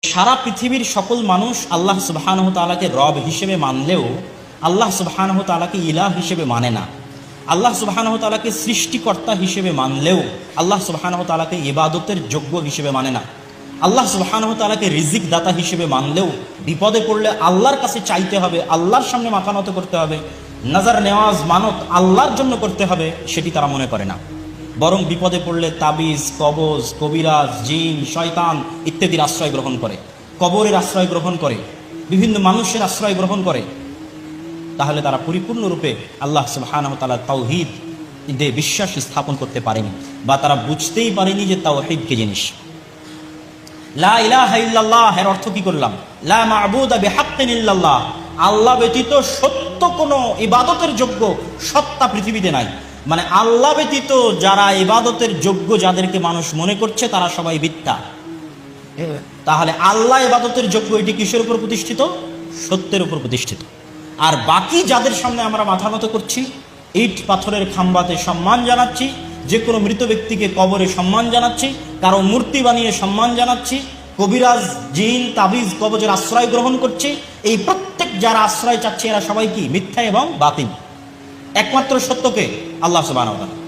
সারা পৃথিবীর সকল মানুষ আল্লাহ সুবহানাহু ওয়া তাআলাকে রব হিসেবে মানলেও আল্লাহ সুবহানাহু ওয়া তাআলাকে ইলাহ হিসেবে মানে না। আল্লাহ সুবহানাহু ওয়া তাআলাকে সৃষ্টিকর্তা হিসেবে মানলেও আল্লাহ সুবহানাহু ওয়া তাআলাকে ইবাদতের যোগ্য হিসেবে মানে না। আল্লাহ সুবহানাহু ওয়া তাআলাকে রিজিক দাতা হিসেবে মানলেও বিপদে পড়লে আল্লাহর কাছে চাইতে হবে, আল্লাহর সামনে মাথা নত করতে হবে, নাজার নেওয়াজ মানত আল্লাহর জন্য করতে হবে, সেটি তারা মনে করে না। বরং বিপদে পড়লে তাবিজ, কবজ, কবিরাজ, জিন, শয়তান ইত্যাদির আশ্রয় গ্রহণ করে, কবরের আশ্রয় গ্রহণ করে, বিভিন্ন মানুষের আশ্রয় গ্রহণ করে। তাহলে তারা পরিপূর্ণরূপে আল্লাহ সুবহানাহু ওয়া তাআলার তাওহীদ এ বিশ্বাস স্থাপন করতে পারেনি, বা তারা বুঝতেই পারেনি যে তাওহীদ কি জিনিস। লা ইলাহা ইল্লাল্লাহ এর অর্থ কি করলাম? লা মা'বুদা বিহাক্কিন ইল্লাল্লাহ, আল্লাহ ব্যতীত সত্য কোনো ইবাদতের যোগ্য সত্তা পৃথিবীতে নাই। মানে আল্লাহ ব্যতীত যারা ইবাদতের যোগ্য, যাদেরকে মানুষ মনে করছে, তারা সবাই মিথ্যা। তাহলে আল্লাহ ইবাদতের যোগ্য, এটি কিসের উপর প্রতিষ্ঠিত? সত্যের উপর প্রতিষ্ঠিত। আর বাকি যাদের সামনে আমরা মাথা নত করছি, ইট পাথরের খাম্বাতে সম্মান জানাচ্ছি, যে কোনো মৃত ব্যক্তিকে কবরে সম্মান জানাচ্ছি, কারো মূর্তি বানিয়ে সম্মান জানাচ্ছি, কবিরাজ, জিন, তাবিজ, কবজের আশ্রয় গ্রহণ করছি, এই প্রত্যেক যারা আশ্রয় চাচ্ছে এরা সবাই কি? মিথ্যা এবং বাতিল। একমাত্র সত্যকে আল্লাহ সুবহানাহু ওয়া তাআলা।